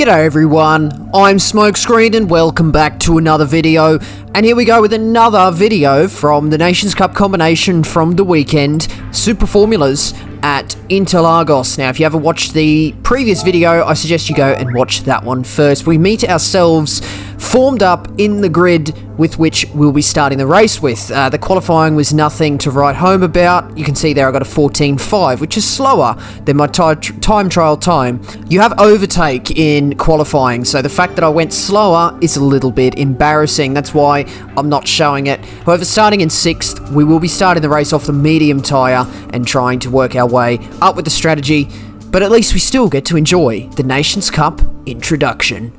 G'day everyone, I'm Smokescreen and welcome back to another video, and here we go with another video from the Nations Cup combination from the weekend, Super Formulas at Intel Argos. Now if you haven't watched the previous video, I suggest you go and watch that one first. We meet ourselves formed up in the grid with which we'll be starting the race with. The qualifying was nothing to write home about. You can see there I got a 14.5, which is slower than my time trial time. You have overtake in qualifying, so the fact that I went slower is a little bit embarrassing. That's why I'm not showing it. However, starting in 6th, we will be starting the race off the medium tyre and trying to work our way up with the strategy, but at least we still get to enjoy the Nations Cup introduction.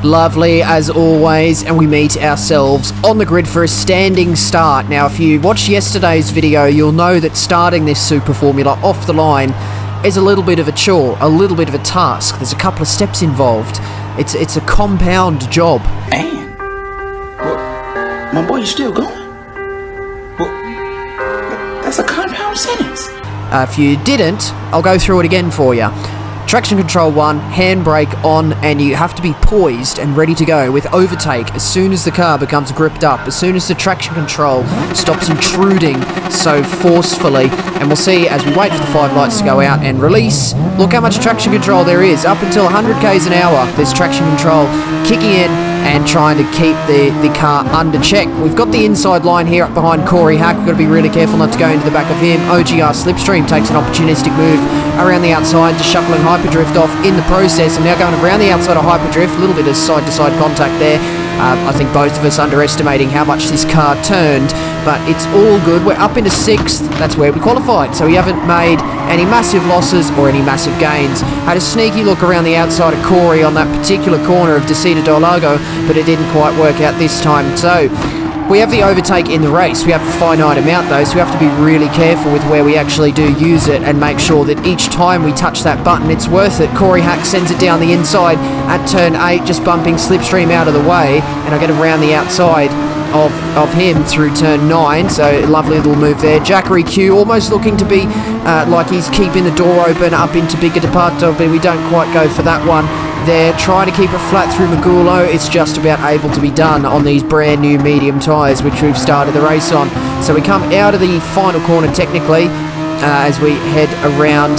Lovely as always, and we meet ourselves on the grid for a standing start. Now if you watched yesterday's video, you'll know that starting this Super Formula off the line is a little bit of a chore, a little bit of a task. There's a couple of steps involved. It's a compound job. Man, well, my boy, you still going? Well, that's a compound sentence. If you didn't, I'll go through it again for you. Traction control 1, handbrake on, and you have to be poised and ready to go with overtake as soon as the car becomes gripped up, as soon as the traction control stops intruding so forcefully. And we'll see as we wait for the 5 lights to go out and release. Look how much traction control there is. Up until 100 k's an hour, there's traction control kicking in and trying to keep the car under check. We've got the inside line here up behind Corey Hack. We've got to be really careful not to go into the back of him. OGR Slipstream takes an opportunistic move around the outside, just shuffling Hyperdrift off in the process, and now going around the outside of Hyperdrift. A little bit of side-to-side contact there. I think both of us underestimating how much this car turned, but it's all good. We're up into 6th. That's where we qualified, so we haven't made any massive losses or any massive gains. Had a sneaky look around the outside of Corey on that particular corner of Desida del Lago, but it didn't quite work out this time. So we have the overtake in the race. We have a finite amount though, so we have to be really careful with where we actually do use it and make sure that each time we touch that button it's worth it. Corey Hack sends it down the inside at turn 8, just bumping Slipstream out of the way, and I get around the outside of him through turn 9, so lovely little move there. Jackery Q almost looking to be like he's keeping the door open up into Bigger Departo, but we don't quite go for that one. They're trying to keep it flat through Magulo. It's just about able to be done on these brand new medium tyres which we've started the race on. So we come out of the final corner technically as we head around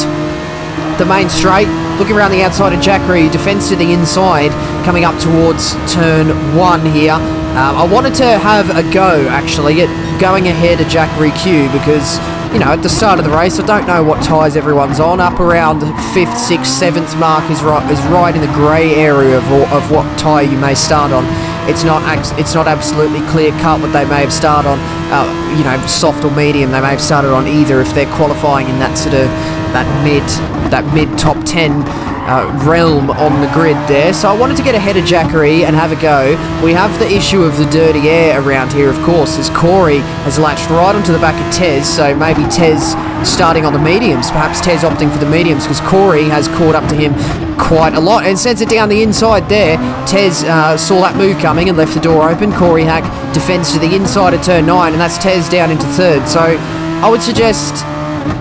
the main straight, looking around the outside of Jackery, defence to the inside, coming up towards turn 1 here. I wanted to have a go actually at going ahead of Jackery Q because, you know, at the start of the race, I don't know what tyres everyone's on. Up around the 5th, 6th, 7th mark is right in the grey area of what tyre you may start on. It's not absolutely clear cut what they may have started on. You know, soft or medium, they may have started on either if they're qualifying in that sort of that mid top 10 realm on the grid there. So I wanted to get ahead of Jackery and have a go. We have the issue of the dirty air around here, of course, as Corey has latched right onto the back of Tez, so maybe Tez starting on the mediums, perhaps Tez opting for the mediums because Corey has caught up to him quite a lot and sends it down the inside there. Tez saw that move coming and left the door open. Corey Hack defends to the inside of turn 9, and that's Tez down into 3rd. So I would suggest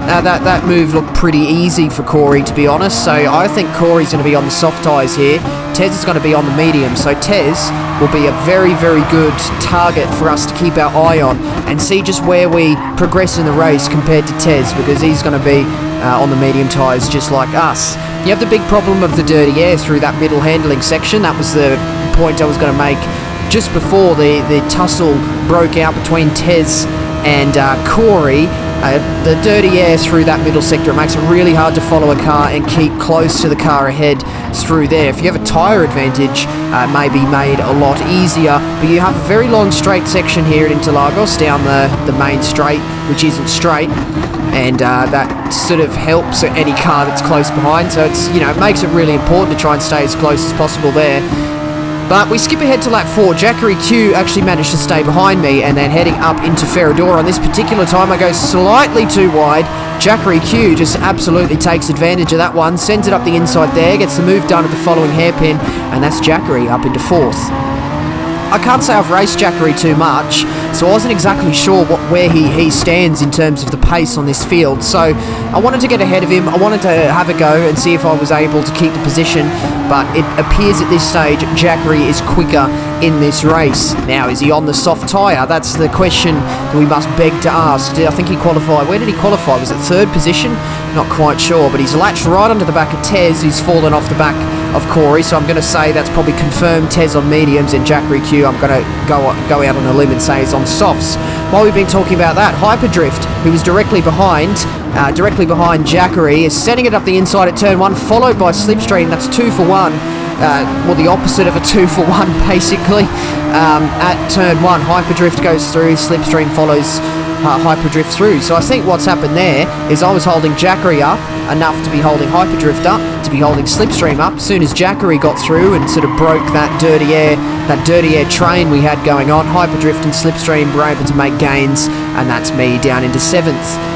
that move looked pretty easy for Corey, to be honest, so I think Corey's going to be on the soft tyres here. Tez is going to be on the medium, so Tez will be a very, very good target for us to keep our eye on and see just where we progress in the race compared to Tez, because he's going to be on the medium tyres just like us. You have the big problem of the dirty air through that middle handling section. That was the point I was going to make just before the tussle broke out between Tez and Corey. The dirty air through that middle sector, it makes it really hard to follow a car and keep close to the car ahead through there. If you have a tyre advantage, it may be made a lot easier, but you have a very long straight section here at Interlagos down the main straight, which isn't straight, and that sort of helps any car that's close behind, so it's, it makes it really important to try and stay as close as possible there. But we skip ahead to lap 4. Jackery Q actually managed to stay behind me, and then heading up into Ferradura. On this particular time, I go slightly too wide. Jackery Q just absolutely takes advantage of that one, sends it up the inside there, gets the move done at the following hairpin, and that's Jackery up into 4th. I can't say I've raced Jackery too much, so I wasn't exactly sure where he stands in terms of the pace on this field. So I wanted to get ahead of him. I wanted to have a go and see if I was able to keep the position, but it appears at this stage Jackery is quicker in this race. Now, is he on the soft tyre? That's the question that we must beg to ask. I think he qualified. Where did he qualify? Was it 3rd position? Not quite sure, but he's latched right onto the back of Tez, who's fallen off the back of Corey, so I'm going to say that's probably confirmed Tez on mediums, and Jackery Q, I'm going to go out on a limb and say is on softs. While we've been talking about that, Hyperdrift, who was directly behind Jackery, is setting it up the inside at turn 1, followed by Slipstream. That's 2 for 1. Well, the opposite of a 2 for 1, basically. At turn 1, Hyperdrift goes through, Slipstream follows Hyperdrift through. So I think what's happened there is I was holding Jackery up enough to be holding Hyperdrift up, to be holding Slipstream up. As soon as Jackery got through and sort of broke that dirty air train we had going on, Hyperdrift and Slipstream were able to make gains, and that's me down into 7th.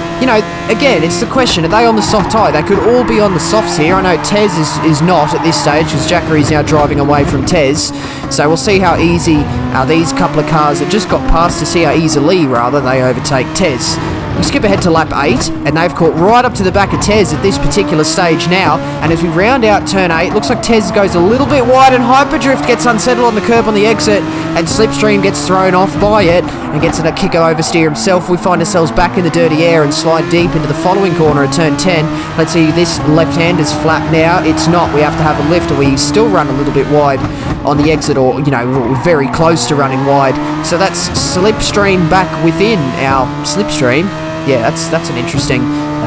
Again, it's the question, are they on the soft tyre? They could all be on the softs here. I know Tez is not at this stage, because Jackery's now driving away from Tez. So we'll see how easy these couple of cars that just got past, to see how easily, rather, they overtake Tez. We skip ahead to lap 8, and they've caught right up to the back of Tez at this particular stage now, and as we round out turn 8, looks like Tez goes a little bit wide, and Hyperdrift gets unsettled on the curb on the exit, and Slipstream gets thrown off by it, and gets in a kick oversteer himself. We find ourselves back in the dirty air and slide deep into the following corner at turn 10. Let's see, this left-hander's flat now. It's not. We have to have a lift, or we still run a little bit wide on the exit, or, we're very close to running wide. So that's Slipstream back within our Slipstream. Yeah, that's an interesting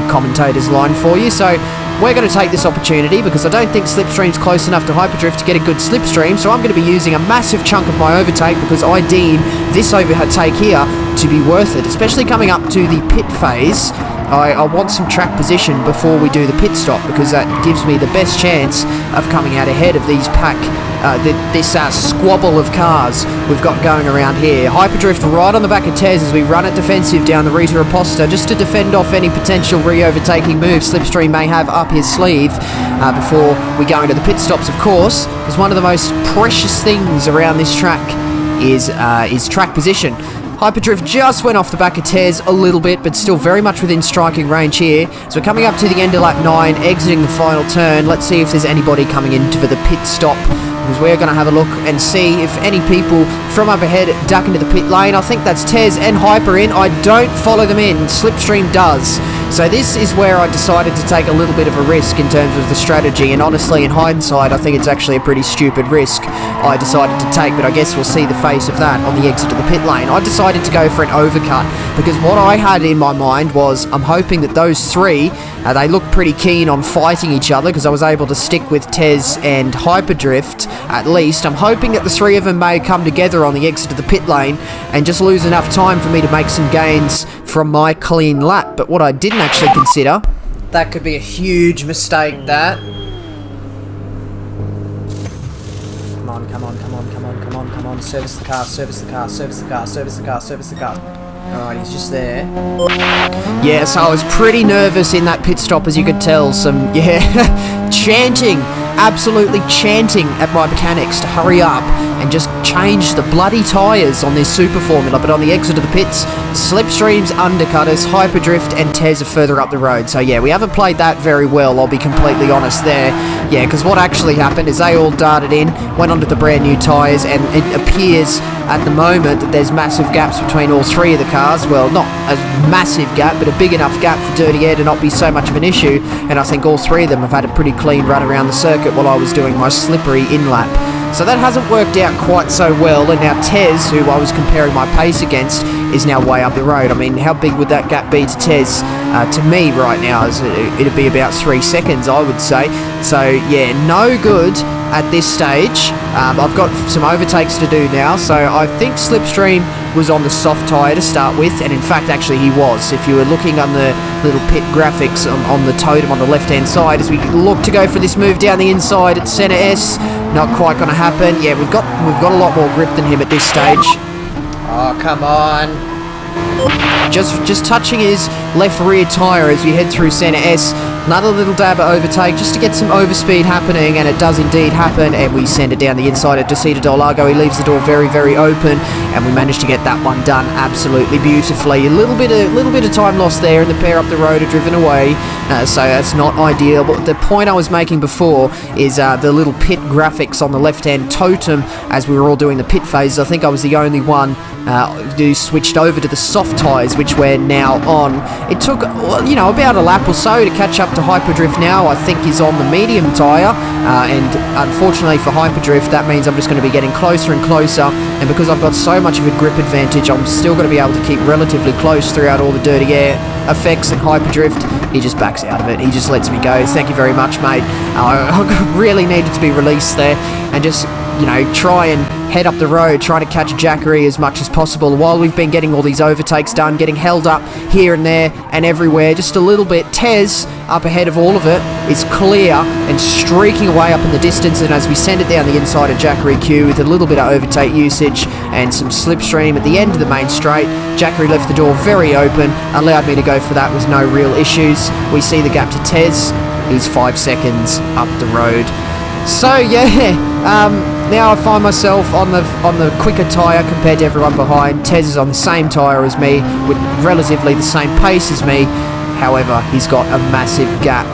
commentator's line for you. So we're going to take this opportunity, because I don't think Slipstream's close enough to Hyperdrift to get a good Slipstream, so I'm going to be using a massive chunk of my overtake, because I deem this overtake here to be worth it, especially coming up to the pit phase. I want some track position before we do the pit stop, because that gives me the best chance of coming out ahead of these this squabble of cars we've got going around here. Hyperdrift right on the back of Tez as we run it defensive down the Rita Aposta, just to defend off any potential re-overtaking moves Slipstream may have up his sleeve before we go into the pit stops, of course, because one of the most precious things around this track is track position. Hyperdrift just went off the back of Tez a little bit, but still very much within striking range here. So we're coming up to the end of lap 9, exiting the final turn. Let's see if there's anybody coming in for the pit stop, because we're going to have a look and see if any people from up ahead duck into the pit lane. I think that's Tez and Hyper in. I don't follow them in. Slipstream does. So this is where I decided to take a little bit of a risk in terms of the strategy, and honestly, in hindsight, I think it's actually a pretty stupid risk I decided to take, but I guess we'll see the face of that on the exit of the pit lane. I decided to go for an overcut, because what I had in my mind was, I'm hoping that those three, they look pretty keen on fighting each other, because I was able to stick with Tez and Hyperdrift, at least. I'm hoping that the three of them may come together on the exit of the pit lane and just lose enough time for me to make some gains from my clean lap. But what I didn't actually consider, that could be a huge mistake, that. Come on, come on, come on, come on, come on, come on. Service the car, service the car, service the car, service the car, service the car. Alright, he's just there. Yeah, so I was pretty nervous in that pit stop, as you could tell. Some, chanting, absolutely chanting at my mechanics to hurry up and just change the bloody tyres on this super formula. But on the exit of the pits, Slipstream's undercut us, Hyperdrift and Tez are further up the road. So yeah, we haven't played that very well, I'll be completely honest there. Yeah, because what actually happened is they all darted in, went onto the brand new tyres, and it appears at the moment that there's massive gaps between all three of the cars. Well, not a massive gap, but a big enough gap for dirty air to not be so much of an issue, and I think all three of them have had a pretty clean run around the circuit while I was doing my slippery in-lap. So that hasn't worked out quite so well, and now Tez, who I was comparing my pace against, is now way up the road. I mean, how big would that gap be to Tez? To me right now, it'd be about 3 seconds, I would say. So yeah, no good at this stage. I've got some overtakes to do now, so I think Slipstream was on the soft tyre to start with, and in fact actually he was. If you were looking on the little pit graphics on the totem on the left hand side, as we look to go for this move down the inside at centre S, not quite going to happen. Yeah, we've got a lot more grip than him at this stage. Oh, come on. Just touching his left rear tyre as we head through centre S. Another little dab at overtake just to get some overspeed happening, and it does indeed happen, and we send it down the inside at Desita Dolago. He leaves the door very, very open, and we managed to get that one done absolutely beautifully. A little bit of time lost there, and the pair up the road are driven away, so that's not ideal. But the point I was making before is the little pit graphics on the left-hand totem as we were all doing the pit phases. I think I was the only one who switched over to the soft tyres, which we're now on. It took, you know, about a lap or so to catch up to Hyperdrift now. I think he's on the medium tyre, and unfortunately for Hyperdrift, that means I'm just going to be getting closer and closer, and because I've got so much of a grip advantage, I'm still going to be able to keep relatively close throughout all the dirty air effects. And Hyperdrift, he just backs out of it. He just lets me go. Thank you very much, mate. I really needed to be released there and just, you know, try and head up the road, trying to catch Jackery as much as possible while we've been getting all these overtakes done, getting held up here and there and everywhere just a little bit. Tez, up ahead of all of it, is clear and streaking away up in the distance, and as we send it down the inside of Jackery Q with a little bit of overtake usage and some slipstream at the end of the main straight, Jackery left the door very open, allowed me to go for that with no real issues. We see the gap to Tez. He's 5 seconds up the road. So yeah, now I find myself on the quicker tyre compared to everyone behind. Tez is on the same tyre as me with relatively the same pace as me. However, he's got a massive gap,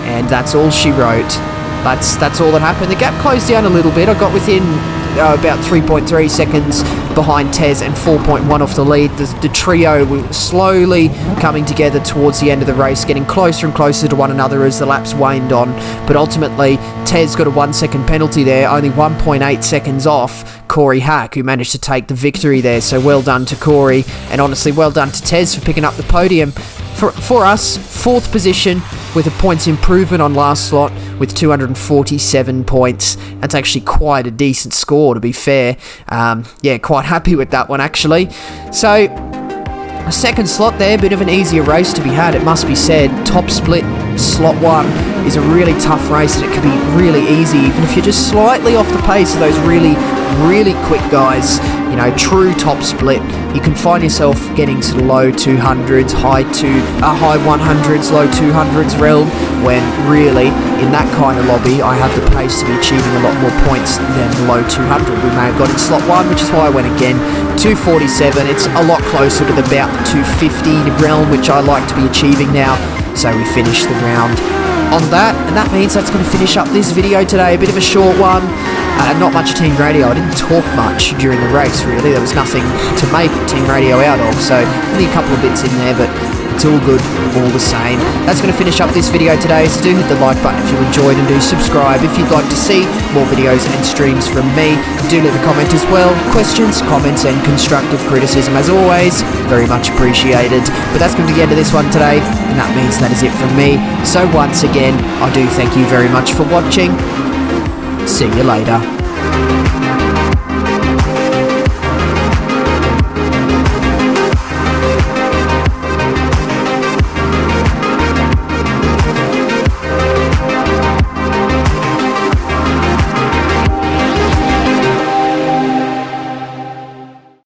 and that's all she wrote. That's all that happened. The gap closed down a little bit. I got within about 3.3 seconds behind Tez and 4.1 off the lead. The trio were slowly coming together towards the end of the race, getting closer and closer to one another as the laps waned on. But ultimately, Tez got a 1 second penalty there, only 1.8 seconds off Corey Hack, who managed to take the victory there. So well done to Corey, and honestly well done to Tez for picking up the podium. For us, 4th position with a points improvement on last slot with 247 points. That's actually quite a decent score, to be fair. Yeah, quite happy with that one, actually. So, a second slot there, bit of an easier race to be had, it must be said. Top split, slot 1 is a really tough race, and it can be really easy, even if you're just slightly off the pace of those really, really quick guys. You know, true top split, you can find yourself getting to the low 200s, high 100s, low 200s realm, when really, in that kind of lobby, I have the pace to be achieving a lot more points than the low 200 we may have got in slot 1, which is why I went again. 247, it's a lot closer to about the 250 realm, which I like to be achieving now. So we finished the round on that, and that means that's going to finish up this video today. A bit of a short one, not much team radio. I didn't talk much during the race, really. There was nothing to make team radio out of, so only a couple of bits in there, but it's all good all the same. That's going to finish up this video today, so do hit the like button if you enjoyed, and do subscribe if you'd like to see more videos and streams from me. Do leave a comment as well. Questions, comments and constructive criticism, as always, very much appreciated. But that's going to be the end of this one today, and that means that is it from me. So once again, I do thank you very much for watching. See you later.